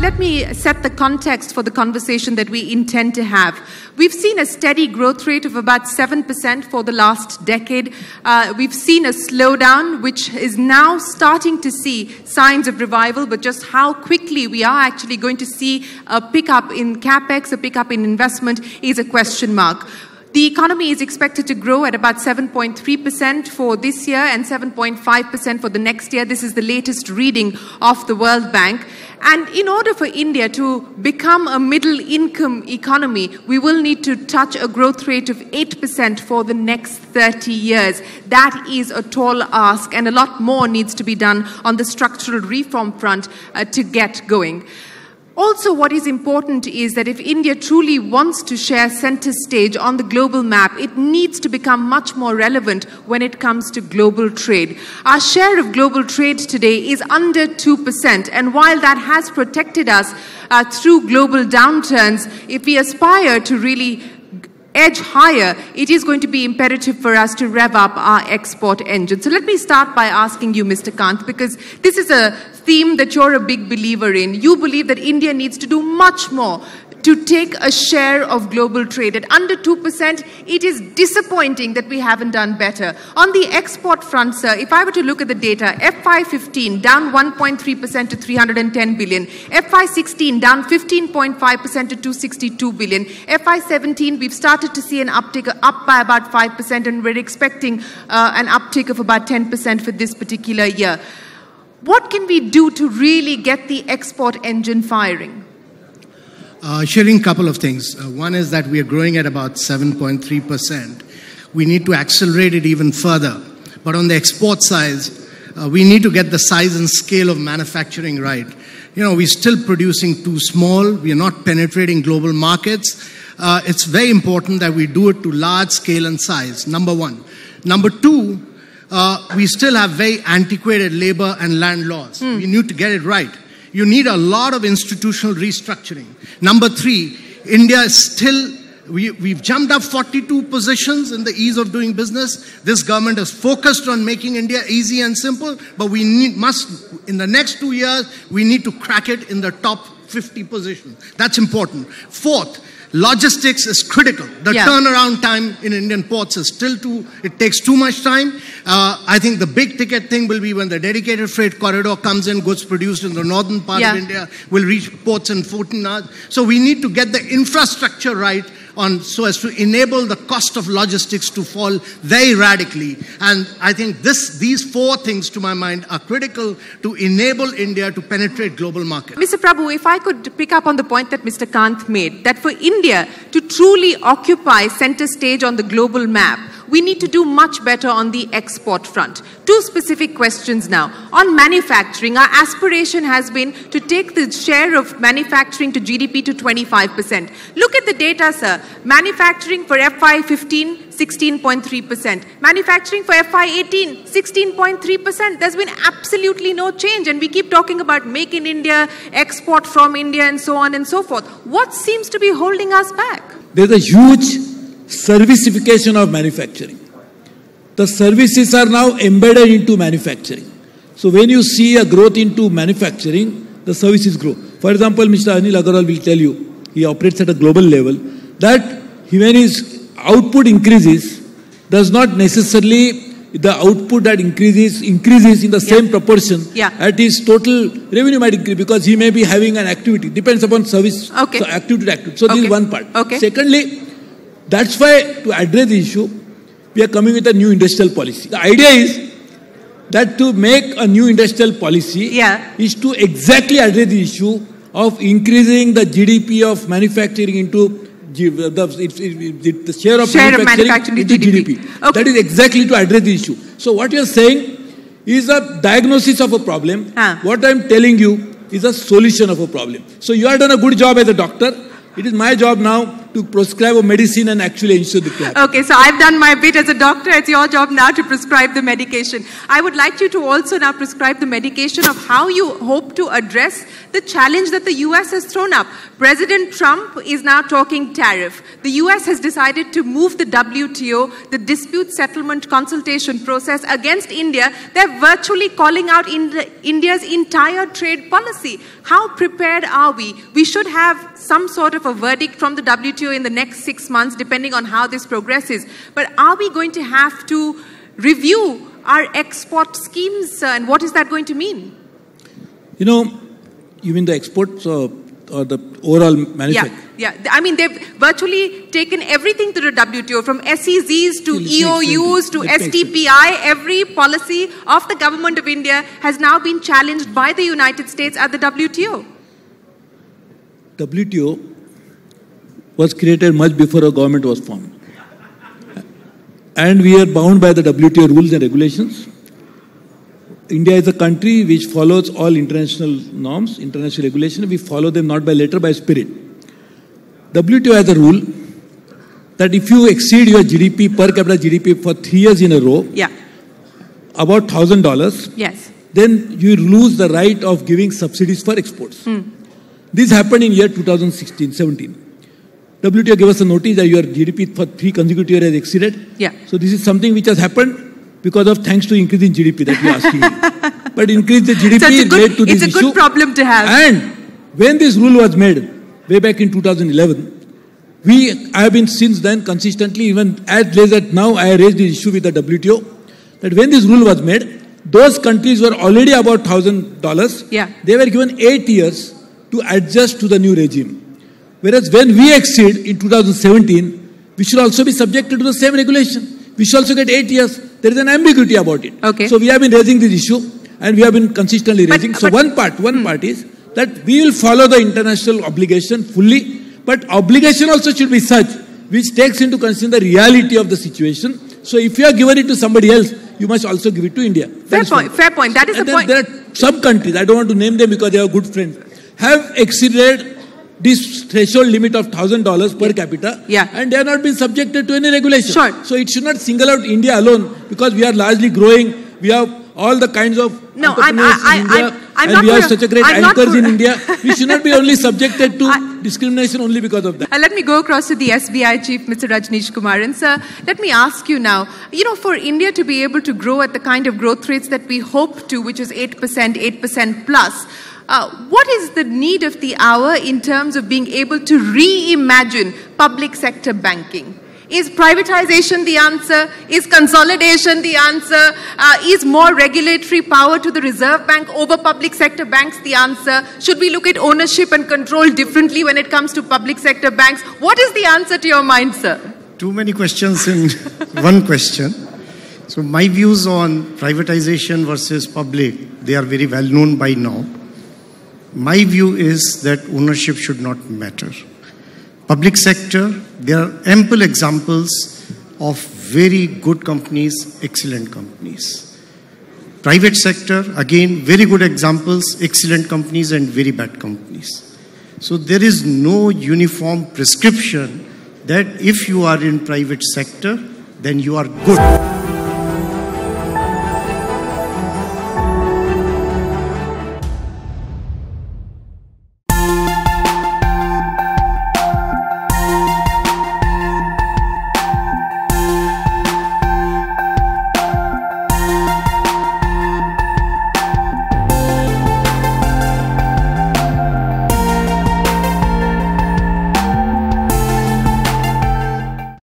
let me set the context for the conversation that we intend to have. We've seen a steady growth rate of about 7% for the last decade. We've seen a slowdown, which is now starting to see signs of revival, but just how quickly we are actually going to see a pickup in capex, a pickup in investment, is a question mark. The economy is expected to grow at about 7.3% for this year and 7.5% for the next year. This is the latest reading of the World Bank. And in order for India to become a middle-income economy, we will need to touch a growth rate of 8% for the next 30 years. That is a tall ask, and a lot more needs to be done on the structural reform front to get going. Also, what is important is that if India truly wants to share center stage on the global map, it needs to become much more relevant when it comes to global trade. Our share of global trade today is under 2%, and while that has protected us through global downturns, if we aspire to really edge higher, it is going to be imperative for us to rev up our export engine. So let me start by asking you, Mr. Kant, because this is a theme that you're a big believer in. You believe that India needs to do much more to take a share of global trade. At under 2%, it is disappointing that we haven't done better. On the export front, sir, if I were to look at the data, FY15 down 1.3% to 310 billion. FY16 down 15.5% to 262 billion. FY17, we've started to see an uptick up by about 5%, and we're expecting an uptick of about 10% for this particular year. What can we do to really get the export engine firing? Sharing a couple of things. One is that we are growing at about 7.3%. We need to accelerate it even further. But on the export side, we need to get the size and scale of manufacturing right. You know, we're still producing too small. We are not penetrating global markets. It's very important that we do it to large scale and size, number one. Number two, we still have very antiquated labor and land laws. We need to get it right. You need a lot of institutional restructuring. Number three, India is still, we've jumped up 42 positions in the ease of doing business. This government is focused on making India easy and simple, but we must, in the next 2 years, we need to crack it in the top 50 position. That's important. Fourth, logistics is critical. The turnaround time in Indian ports is still it takes too much time. I think the big ticket thing will be when the dedicated freight corridor comes in, goods produced in the northern part of India will reach ports in 14 hours. So we need to get the infrastructure right so as to enable the cost of logistics to fall very radically. And I think these four things, to my mind, are critical to enable India to penetrate global markets. Mr. Prabhu, if I could pick up on the point that Mr. Kant made, that for India to truly occupy center stage on the global map, we need to do much better on the export front. Two specific questions now. On manufacturing, our aspiration has been to take the share of manufacturing to GDP to 25%. Look at the data, sir. Manufacturing for FY15, 16.3%. Manufacturing for FY18, 16.3%. There's been absolutely no change, and we keep talking about make in India, export from India, and so on and so forth. What seems to be holding us back? There's a huge servicification of manufacturing. The services are now embedded into manufacturing. So when you see a growth into manufacturing, the services grow. For example, Mr. Anil Agarwal will tell you, he operates at a global level, that when his output increases, does not necessarily the output that increases in the same proportion at his total revenue might increase, because he may be having an activity. Depends upon service, so activity to activity. So this is one part. Secondly, that's why to address the issue, we are coming with a new industrial policy. The idea is that to make a new industrial policy is to exactly address the issue of increasing the GDP of manufacturing into the share of manufacturing into GDP. That is exactly to address the issue. So what you are saying is a diagnosis of a problem. What I am telling you is a solution of a problem. So you have done a good job as a doctor. It is my job now to to prescribe a medicine and actually ensure the care. Okay, so I've done my bit as a doctor. It's your job now to prescribe the medication. I would like you to also now prescribe the medication of how you hope to address the challenge that the US has thrown up. President Trump is now talking tariff. The US has decided to move the WTO, the dispute settlement consultation process, against India. They're virtually calling out India's entire trade policy. How prepared are we? We should have some sort of a verdict from the WTO in the next 6 months, depending on how this progresses. But are we going to have to review our export schemes, and what is that going to mean? You know, you mean the exports or the overall manufacturing? Yeah. I mean, they've virtually taken everything to the WTO, from SEZs to EOUs to STPI. Every policy of the government of India has now been challenged by the United States at the WTO. WTO was created much before a government was formed. And we are bound by the WTO rules and regulations. India is a country which follows all international norms, international regulations. We follow them not by letter, by spirit. WTO has a rule that if you exceed your GDP, per capita GDP, for 3 years in a row, about $1,000, yes, then you lose the right of giving subsidies for exports. This happened in year 2016-17. WTO gave us a notice that your GDP for 3 consecutive years has exceeded. So this is something which has happened because of thanks to increase in GDP that you are asking me. But increase the GDP led to this issue. It's a good problem to have. And when this rule was made, way back in 2011, I have been since then consistently, even as late as now, I raised this issue with the WTO, that when this rule was made, those countries were already about $1,000. They were given 8 years to adjust to the new regime. Whereas when we exceed in 2017, we should also be subjected to the same regulation. We should also get 8 years. There is an ambiguity about it. So we have been raising this issue and we have been consistently raising. So one part is that we will follow the international obligation fully, but obligation also should be such which takes into consideration the reality of the situation. So if you have given it to somebody else, you must also give it to India. Fair point. That is the point. There are some countries, I don't want to name them because they are good friends, have exceeded this threshold limit of $1,000 per capita, and they have not been subjected to any regulation. So it should not single out India alone because we are largely growing. We have all the kinds of entrepreneurs in India, and we have such a great anchors in India. We should not be only subjected to discrimination only because of that. Let me go across to the SBI chief, Mr. Rajneesh Kumar. And sir, let me ask you now, for India to be able to grow at the kind of growth rates that we hope to, which is 8% plus, what is the need of the hour in terms of being able to reimagine public sector banking? Is privatization the answer? Is consolidation the answer? Is more regulatory power to the Reserve Bank over public sector banks the answer? Should we look at ownership and control differently when it comes to public sector banks? What is the answer to your mind, sir? Too many questions in one question. So my views on privatization versus public, they are very well known by now. My view is that ownership should not matter. Public sector, there are ample examples of very good companies, excellent companies. Private sector, again, very good examples, excellent companies and very bad companies. So there is no uniform prescription that if you are in private sector, then you are good.